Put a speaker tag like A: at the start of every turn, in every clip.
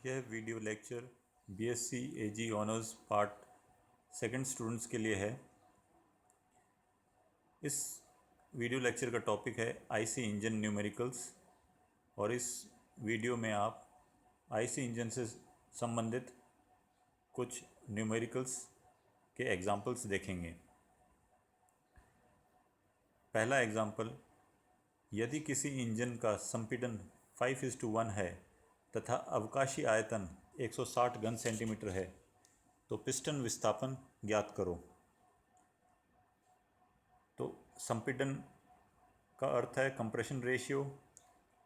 A: यह video lecture BSc एजी honours part second students के लिए है। इस वीडियो लेक्चर का टॉपिक है आईसी इंजन न्यूमेरिकल्स और इस वीडियो में आप आईसी इंजन से संबंधित कुछ न्यूमेरिकल्स के एग्जाम्पल्स देखेंगे। पहला एग्जाम्पल, यदि किसी इंजन का संपीड़न 5:1 है तथा अवकाशी आयतन 160 घन सेंटीमीटर है तो पिस्टन विस्थापन ज्ञात करो। तो संपीड़न का अर्थ है कंप्रेशन रेशियो,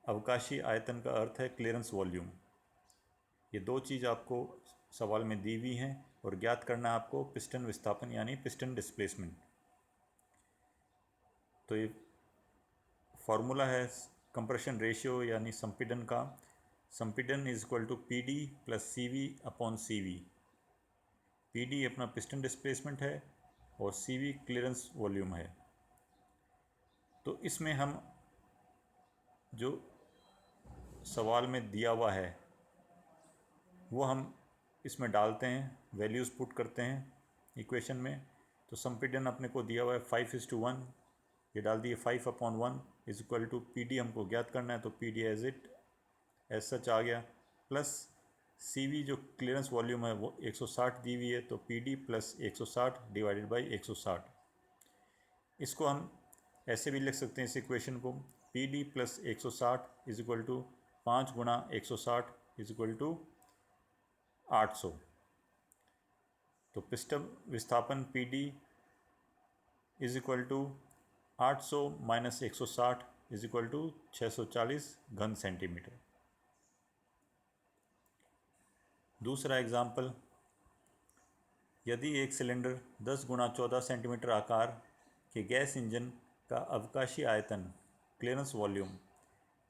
A: अवकाशी आयतन का अर्थ है क्लियरेंस वॉल्यूम। ये दो चीज़ आपको सवाल में दी हुई हैं और ज्ञात करना है आपको पिस्टन विस्थापन यानी पिस्टन डिस्प्लेसमेंट। तो ये फॉर्मूला है कंप्रेशन रेशियो यानी संपीड़न का। संपीड़न is equal to P D plus C V upon C V. P D अपना पिस्टन डिस्प्लेसमेंट है और सी वी क्लियरेंस वॉल्यूम है। तो इसमें हम जो सवाल में दिया हुआ है वो हम इसमें डालते हैं, वैल्यूज़ पुट करते हैं इक्वेशन में। तो संपीड़न अपने को दिया हुआ है 5:1, ये डाल दिए 5/1 is equal to P D हमको ज्ञात करना है तो पी डी एज सच आ गया, प्लस सी वी जो क्लियरेंस वॉल्यूम है वो 160 दी हुई है तो P D plus 160 divided by 160। इसको हम ऐसे भी लिख सकते हैं इस इक्वेशन को, P D plus 160 is equal to 5 गुणा 160 इज इक्वल टू 800। तो पिस्टन विस्थापन P D is equal to 800 minus 160 is equal to 640 घन सेंटीमीटर। दूसरा एग्जाम्पल, यदि एक सिलेंडर 10 गुणा 14 सेंटीमीटर आकार के गैस इंजन का अवकाशी आयतन क्लियरेंस वॉल्यूम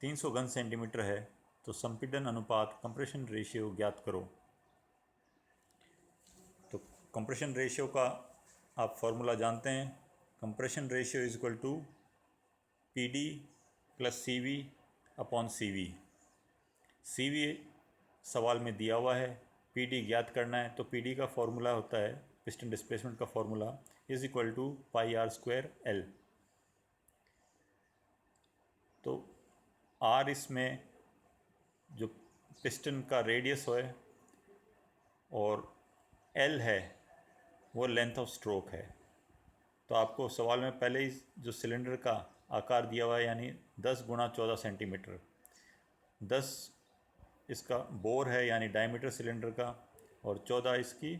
A: 300 घन सेंटीमीटर है तो संपीड़न अनुपात कंप्रेशन रेशियो ज्ञात करो। तो कंप्रेशन रेशियो का आप फॉर्मूला जानते हैं, compression ratio is equal to P D plus C V upon C V. C V सवाल में दिया हुआ है, पी डी ज्ञात करना है तो पी डी का फॉर्मूला होता है, पिस्टन डिस्प्लेसमेंट का formula is equal to pi R square L. तो आर इसमें जो पिस्टन का रेडियस है और एल है वो लेंथ ऑफ स्ट्रोक है। तो आपको सवाल में पहले ही जो सिलेंडर का आकार दिया हुआ है यानी 10 गुणा 14 सेंटीमीटर, 10 इसका बोर है यानी डायमीटर सिलेंडर का और 14 इसकी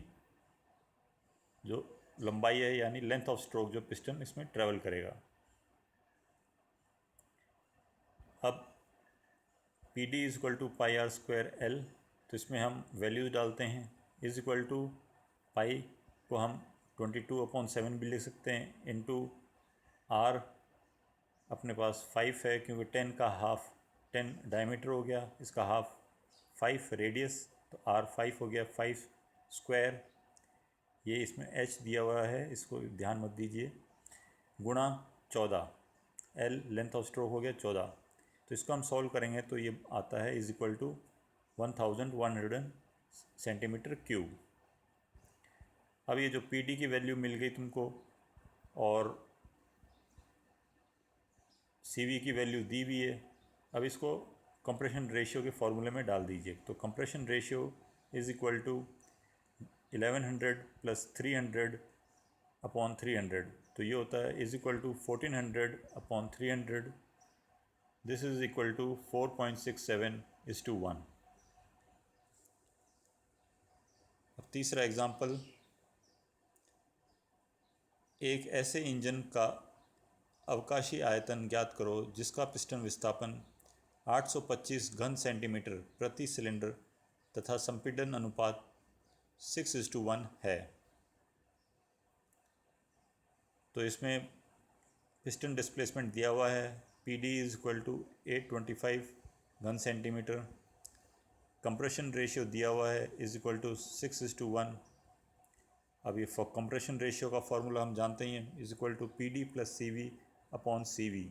A: जो लंबाई है यानी लेंथ ऑफ स्ट्रोक जो पिस्टन इसमें ट्रेवल करेगा। अब P D is equal to pi R square L, तो इसमें हम वैल्यूज डालते हैं, इज इक्वल टू पाई को हम 22/7 भी लिख सकते हैं इंटू आर अपने पास 5 है क्योंकि 10 का हाफ 10 डायमीटर हो गया, इसका हाफ 5 रेडियस तो आर 5 हो गया, 5 स्क्वायर, ये इसमें एच दिया हुआ है इसको ध्यान मत दीजिए, गुणा 14, एल लेंथ ऑफ स्ट्रोक हो गया 14। तो इसको हम सॉल्व करेंगे तो ये आता है is equal to 1100 centimetre cube. अब ये जो पी डी की वैल्यू मिल गई तुमको और सी वी की वैल्यू दी हुई है, अब इसको कंप्रेशन रेशियो के फॉर्मूले में डाल दीजिए। तो compression ratio is equal to 1100 plus 300 upon 300, तो ये होता है is equal to 1400 upon 300, this is equal to 4.67:1। अब तीसरा एग्जांपल, एक ऐसे इंजन का अवकाशी आयतन ज्ञात करो जिसका पिस्टन विस्थापन 825 घन सेंटीमीटर प्रति सिलेंडर तथा संपीड़न अनुपात 6:1 है। तो इसमें पिस्टन डिस्प्लेसमेंट दिया हुआ है, P D is equal to 825 घन सेंटीमीटर, कंप्रेशन रेशियो दिया हुआ है इज इक्वल टू 6:1। अब ये कंप्रेशन रेशियो का फॉर्मूला हम जानते ही हैं, is equal to P D plus C V upon C V.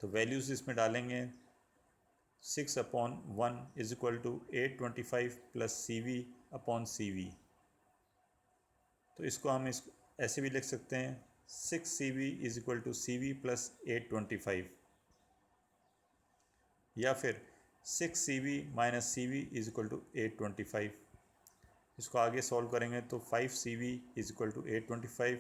A: तो वैल्यूज़ इसमें डालेंगे, 6/1 is equal to 825 plus CV/CV। तो इसको हम ऐसे भी लिख सकते हैं 6CV is equal to CV plus 825, या फिर 6CV minus CV is equal to 825। इसको आगे सॉल्व करेंगे तो 5CV इज इक्वल टू 825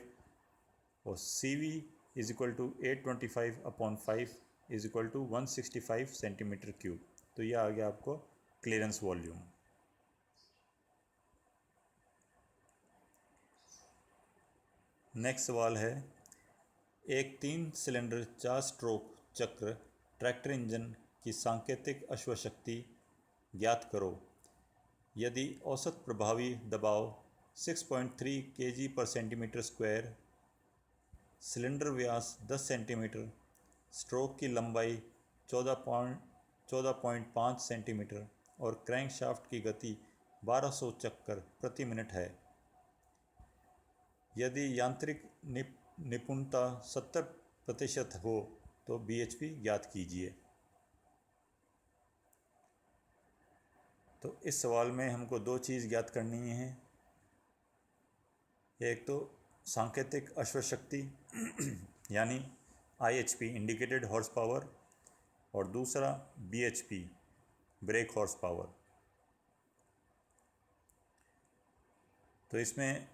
A: और CV is equal to 825/5 is equal to 165 centimetre cube. तो यह आ गया आपको क्लियरेंस वॉल्यूम। नेक्स्ट सवाल है, एक 3 सिलेंडर 4 स्ट्रोक चक्र ट्रैक्टर इंजन की सांकेतिक अश्वशक्ति ज्ञात करो यदि औसत प्रभावी दबाव 6.3 kg पर सेंटीमीटर स्क्वायर, सिलेंडर व्यास 10 सेंटीमीटर, स्ट्रोक की लंबाई 14.5 सेंटीमीटर और क्रैंकशाफ्ट की गति 1200 चक्कर प्रति मिनट है। यदि यांत्रिक निपुणता 70% हो तो BHP ज्ञात कीजिए। तो इस सवाल में हमको दो चीज़ ज्ञात करनी है, एक तो सांकेतिक अश्वशक्ति यानी IHP इंडिकेटेड हॉर्स पावर, और दूसरा BHP ब्रेक हॉर्स पावर। तो इसमें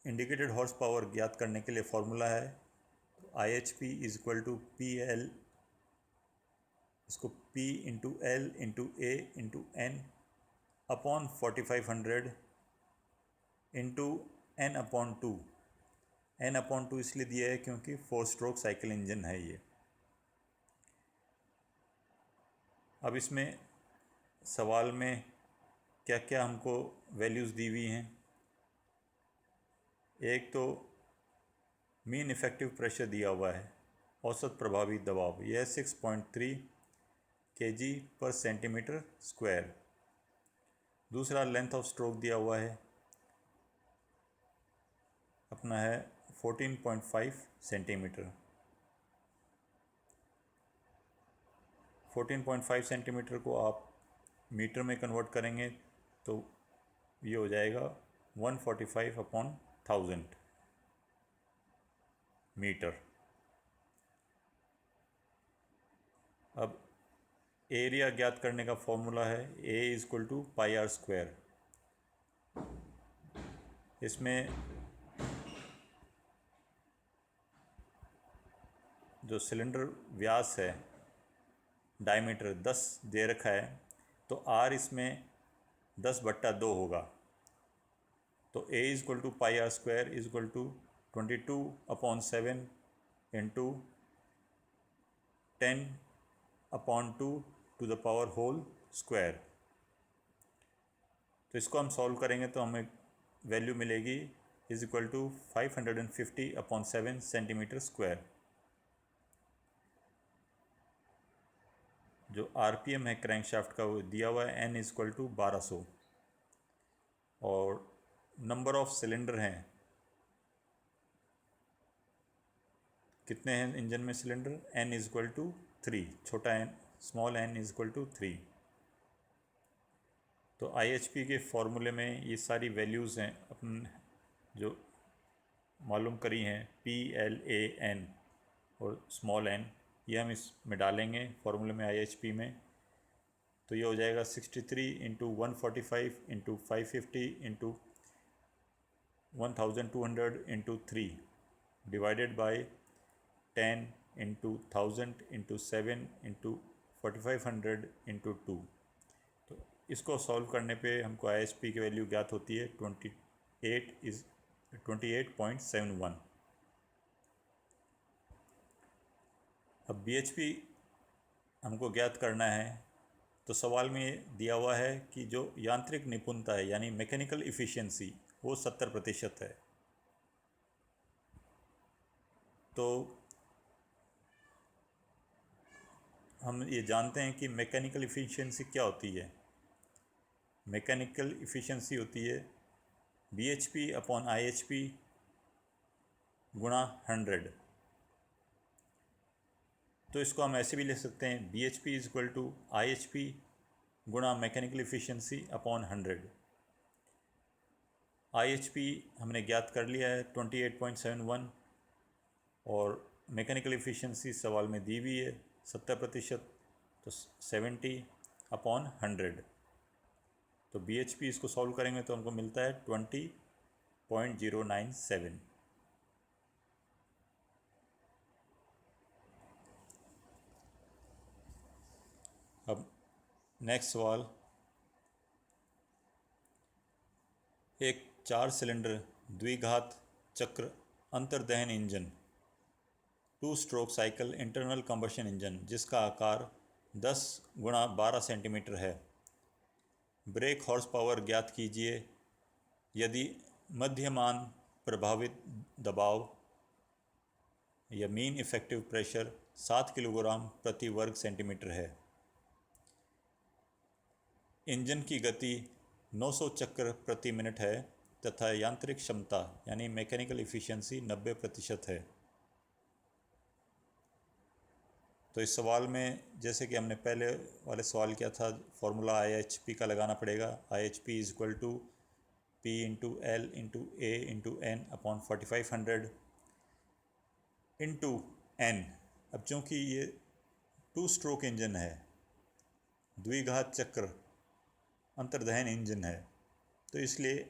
A: इंडिकेटेड हॉर्स पावर ज्ञात करने के लिए फॉर्मूला है IHP is equal to PL, इसको P into L into A into N upon 4500 into N/2। N/2 इसलिए दिया है क्योंकि 4 स्ट्रोक साइकिल इंजन है ये। अब इसमें सवाल में क्या क्या हमको वैल्यूज़ दी हुई हैं, एक तो मीन इफ़ेक्टिव प्रेशर दिया हुआ है, औसत प्रभावी दबाव यह 6.3 kg पर सेंटीमीटर स्क्वायर। दूसरा लेंथ ऑफ स्ट्रोक दिया हुआ है अपना है 14.5 सेंटीमीटर। 14.5 सेंटीमीटर को आप मीटर में कन्वर्ट करेंगे तो ये हो जाएगा 145/1000 मीटर। अब एरिया ज्ञात करने का फॉर्मूला है A is equal to πr²। इसमें जो सिलेंडर व्यास है डायमीटर 10 दे रखा है, तो R इसमें 10/2 होगा। तो A is equal to πr² is equal to 22/7 into 10/2 to the power whole square. तो इसको हम सॉल्व करेंगे तो हमें वैल्यू मिलेगी is equal to 550/7 centimetre square. जो RPM है क्रैंकशाफ्ट का वो दिया हुआ है N इज इक्वल टू 1200, और नंबर ऑफ सिलेंडर हैं, कितने हैं इंजन में cylinder, N is equal to 3, छोटा n small n is equal to 3। तो IHP के फॉर्मूले में ये सारी वैल्यूज़ हैं अपन जो मालूम करी हैं PLAN और स्मॉल n, ये हम इसमें डालेंगे फॉर्मूले में IHP में। तो ये हो जाएगा 63 into 145 into 550 into 1200 into 3 divided by 10 into 1000 into 7 into 4500 into 2। तो इसको सॉल्व करने पे हमको IHP की वैल्यू ज्ञात होती है 28.71। अब BHP हमको ज्ञात करना है, तो सवाल में दिया हुआ है कि जो यांत्रिक निपुणता है यानी मैकेनिकल इफ़िशियंसी वो 70% है। तो हम ये जानते हैं कि मैकेनिकल इफ़िशियंसी क्या होती है। मैकेनिकल इफ़िशियंसी होती है BHP/IHP गुणा 100। तो इसको हम ऐसे भी लिख सकते हैं, B H P is equal to I H P गुणा mechanical efficiency upon 100। I H P हमने ज्ञात कर लिया है 28.71, और मैकेनिकल इफिशियंसी सवाल में दी हुई है 70%, तो 70 अपॉन 100। तो बी एच पी इसको सॉल्व करेंगे तो हमको मिलता है 20.097। अब नेक्स्ट सवाल, एक 4 सिलेंडर द्विघात चक्र अंतर्दहन engine 2 stroke cycle internal combustion engine जिसका आकार 10 गुणा 12 सेंटीमीटर है, ब्रेक हॉर्स पावर ज्ञात कीजिए यदि मध्यमान प्रभावित दबाव या मीन इफेक्टिव प्रेशर 7 किलोग्राम प्रति वर्ग सेंटीमीटर है। इंजन की गति 900 चक्र प्रति मिनट है तथा यांत्रिक क्षमता यानी मैकेनिकल इफिशियंसी 90% है। तो इस सवाल में जैसे कि हमने पहले वाले सवाल किया था, फॉर्मूला आई एच पी का लगाना पड़ेगा। I H P is equal to P into L into A into N upon 4500 into N. अब चूँकि ये 2 स्ट्रोक इंजन है, द्विघात चक्र अंतर्दहन इंजन है, तो इसलिए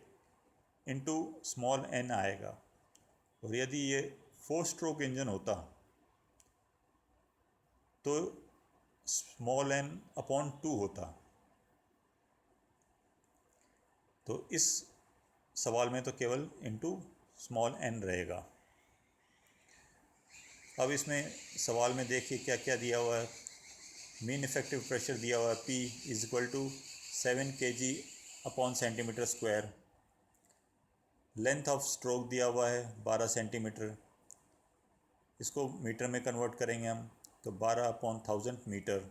A: इंटू स्मॉल एन आएगा। और यदि ये 4 स्ट्रोक इंजन होता तो स्मॉल एन अपॉन 2 होता। तो इस सवाल में तो केवल इंटू स्मॉल एन रहेगा। अब इसमें सवाल में देखिए क्या क्या दिया हुआ है। मीन इफेक्टिव प्रेशर दिया हुआ है P is equal to 7 kg upon centimetre square. Length of stroke दिया हुआ है 12 सेंटीमीटर, इसको मीटर में कन्वर्ट करेंगे हम तो 12/1000 मीटर।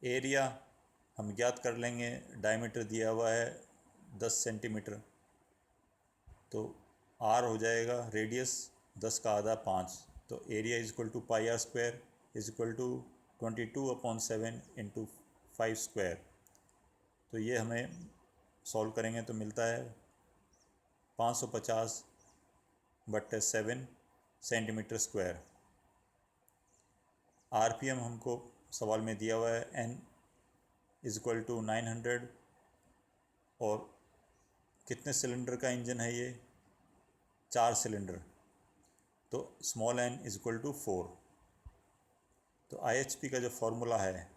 A: एरिया हम ज्ञात कर लेंगे, डायमीटर दिया हुआ है 10 सेंटीमीटर, तो R हो जाएगा रेडियस 10 का आधा 5, तो area is equal to pi R square is equal to 22/7 into 5 square. तो ये हमें सॉल्व करेंगे तो मिलता है 550/7 सेंटीमीटर स्क्वायर। आरपीएम हमको सवाल में दिया हुआ है n इज इक्वल टू 900, और कितने सिलेंडर का इंजन है ये, 4 सिलेंडर, तो small n is equal to 4। तो IHP का जो फॉर्मूला है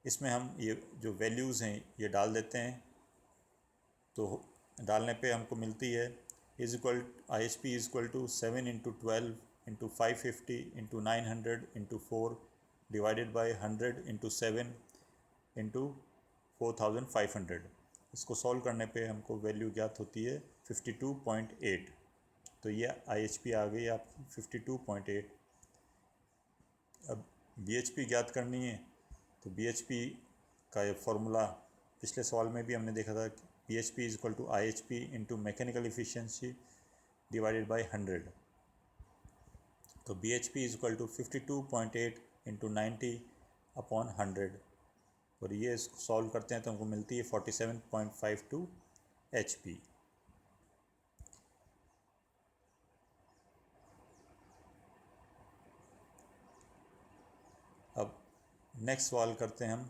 A: इसमें हम ये जो वैल्यूज़ हैं ये डाल देते हैं, तो डालने पे हमको मिलती है is equal IHP is equal to 7 into 12 into 550 into 900 into 4 divided by 100 into 7 into 4500। इसको सॉल्व करने पे हमको वैल्यू ज्ञात होती है 52.8। तो ये IHP आ गई आपकी 52.8। अब BHP ज्ञात करनी है, तो BHP का ये फॉर्मूला पिछले सवाल में भी हमने देखा था कि BHP is equal to IHP into mechanical efficiency divided by 100। तो BHP is equal to 52.8 into 90 upon 100, और ये इसको सॉल्व करते हैं तो हमको मिलती है 47.52 HP। अब नेक्स्ट सवाल करते हैं हम।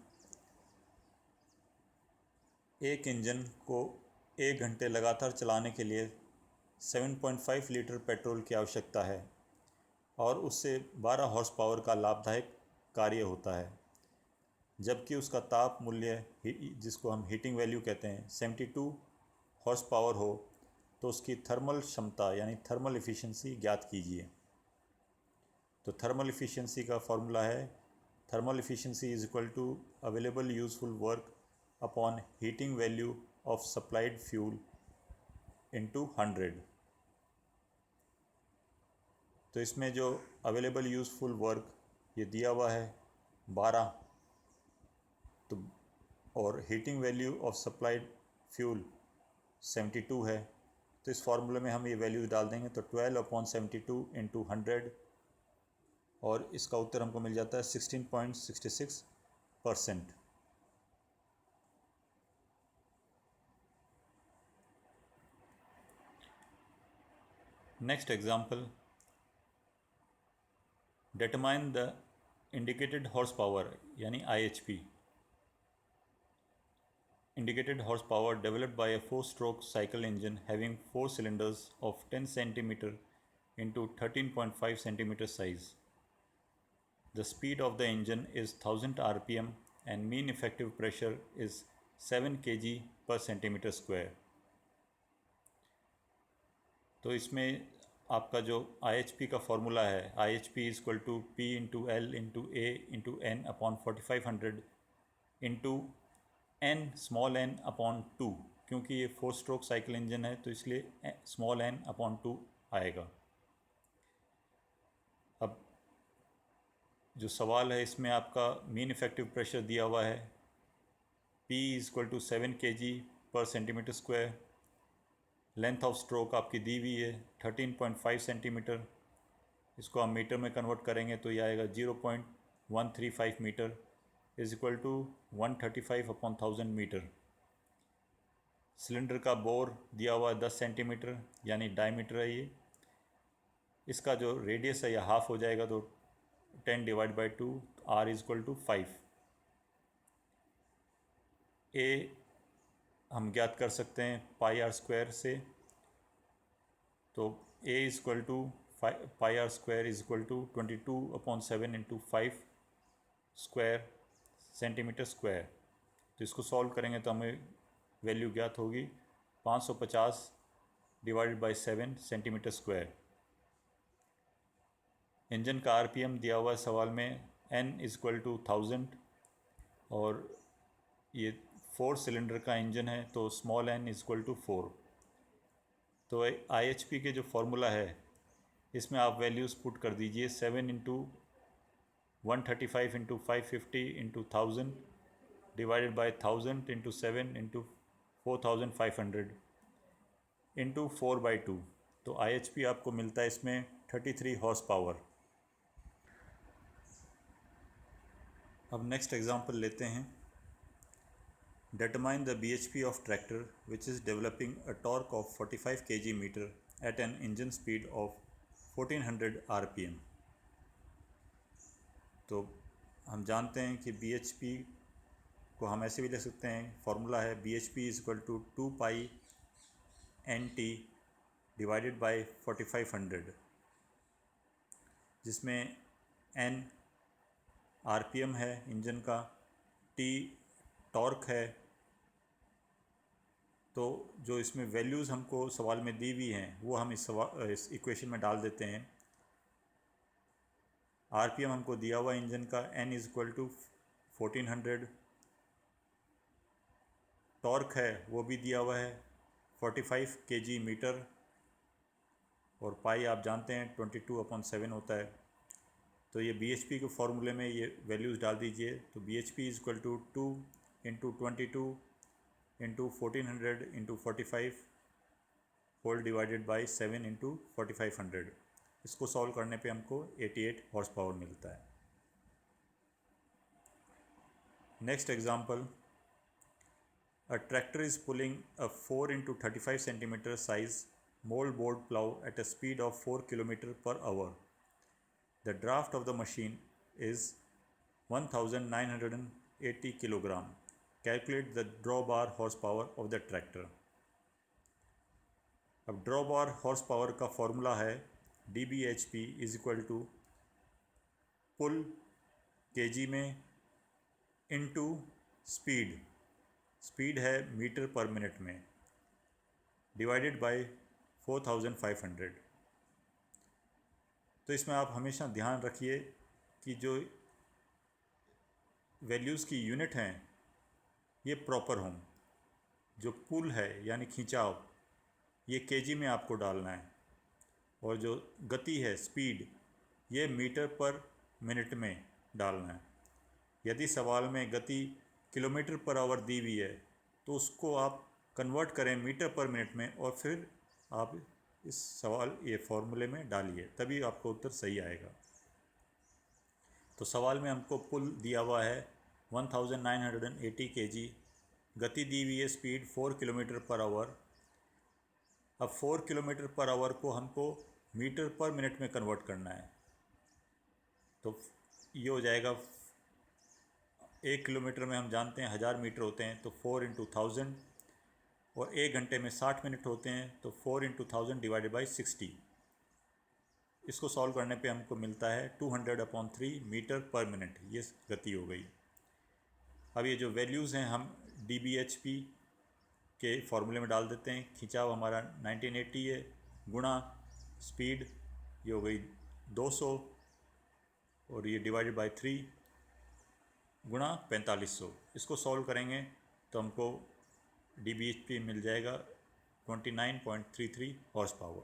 A: एक इंजन को 1 घंटे लगातार चलाने के लिए 7.5 लीटर पेट्रोल की आवश्यकता है और उससे 12 हॉर्स पावर का लाभदायक कार्य होता है, जबकि उसका ताप मूल्य जिसको हम हीटिंग वैल्यू कहते हैं 72 हॉर्स पावर हो, तो उसकी थर्मल क्षमता यानी थर्मल इफिशिएंसी ज्ञात कीजिए। तो थर्मल इफिशिएंसी का फॉर्मूला है thermal efficiency is equal to available useful work upon heating value of supplied fuel into 100। तो इसमें जो अवेलेबल यूजफुल वर्क ये दिया हुआ है 12, तो और heating value of supplied fuel 72 है, तो इस फार्मूले में हम ये वैल्यूज डाल देंगे तो 12/72 इंटू 100 और इसका उत्तर हमको मिल जाता है 16.66%। Next example, determine the indicated horsepower यानी IHP, indicated horsepower developed by a 4-stroke cycle engine having 4 cylinders of 10 cm into 13.5 cm size. The speed of the engine is 1000 rpm and mean effective pressure is 7 kg per centimeter square. तो इसमें आपका जो IHP का formula है, IHP is equal to P into L into A into N upon 4500 into N small N upon 2, क्योंकि ये 4 stroke cycle engine है तो इसलिए स्मॉल एन अपॉन 2 आएगा। अब जो सवाल है इसमें आपका मीन इफेक्टिव प्रेशर दिया हुआ है, P is equal to 7 kg पर centimetre square, length of stroke आपकी दी हुई है 13.5 सेंटीमीटर, इसको हम मीटर में कन्वर्ट करेंगे तो ये आएगा 0.135 metre is equal to 135 upon 1000 metre. Cylinder का बोर दिया हुआ है 10 सेंटीमीटर यानी डायमीटर है ये, इसका जो रेडियस है या हाफ हो जाएगा तो 10 divide by 2, R is equal to 5। A हम ज्ञात कर सकते हैं पाई आर स्क्वायर से, तो A is equal to pi R square is equal to 22/7 into 5 square centimetre square. तो इसको सॉल्व करेंगे तो हमें वैल्यू ज्ञात होगी 550 divided by 7 centimetre square. Engine का RPM दिया हुआ है सवाल में, N इज इक्वल टू 1000 और ये 4 सिलेंडर का इंजन है तो small n is equal to 4। तो IHP के जो फॉर्मूला है इसमें आप वैल्यूज़ पुट कर दीजिए 7 into 135 into 550 into 1000 divided by 1000 into 7 into 4500 into 4/2। तो IHP आपको मिलता है इसमें 33 हॉर्स पावर। अब नेक्स्ट एग्जांपल लेते हैं, determine the BHP of tractor which is developing a torque of 45 kg/meter at an engine speed of 1400 rpm। तो हम जानते हैं कि BHP को हम ऐसे भी लिख सकते हैं, फॉर्मूला है BHP is equal to 2 pi NT divided by 4500, जिसमें N RPM है इंजन का, T टॉर्क है। तो जो इसमें वैल्यूज़ हमको सवाल में दी हुई हैं वो हम इस इक्वेशन में डाल देते हैं। RPM हमको दिया हुआ इंजन का N is equal to 1400, torque है वो भी दिया हुआ है 45 kg/मीटर और पाई आप जानते हैं 22/7 होता है। तो ये BHP के फॉर्मूले में ये वैल्यूज़ डाल दीजिए। तो BHP is equal to 2 into 22 into 1400 into 45 whole divided by 7 into 4500। इसको सॉल्व करने पे हमको 88 हॉर्स पावर मिलता है। Next example, a tractor is pulling a 4 into 35 centimetre size mould board plough at a speed of 4 kilometre per hour. The draft of the machine is 1980 kilogram. Calculate the draw bar horse power of the tractor. अब draw bar horse power का formula है DBHP is equal to pull kg में into speed, speed है metre per minute में, divided by 4500। तो इसमें आप हमेशा ध्यान रखिए कि जो वैल्यूज़ की यूनिट हैं ये प्रॉपर हों। जो पुल है यानी खिंचाव ये kg में आपको डालना है और जो गति है स्पीड ये मीटर पर मिनट में डालना है। यदि सवाल में गति किलोमीटर पर आवर दी हुई है तो उसको आप कन्वर्ट करें मीटर पर मिनट में और फिर आप इस सवाल ये फॉर्मूले में डालिए, तभी आपका उत्तर सही आएगा। तो सवाल में हमको पुल दिया हुआ है 1980 kg, गति दी हुई है स्पीड 4 किलोमीटर पर आवर। अब 4 किलोमीटर पर आवर को हमको मीटर पर मिनट में कन्वर्ट करना है, तो ये हो जाएगा 1 किलोमीटर में हम जानते हैं 1000 मीटर होते हैं, तो 4 इंटू 1000, और 1 घंटे में 60 मिनट होते हैं, तो 4 इंटू 1000 डिवाइडेड बाई 60। इसको सॉल्व करने पे हमको मिलता है 200/3 मीटर पर मिनट, ये गति हो गई। अब ये जो वैल्यूज़ हैं हम DBHP के फॉर्मूले में डाल देते हैं। खिंचाव हमारा 1980 है, गुणा स्पीड ये हो गई 200, और ये डिवाइडेड बाई 3 गुणा 4500। इसको सॉल्व करेंगे तो हमको DBHP मिल जाएगा 29.33 हॉर्स पावर।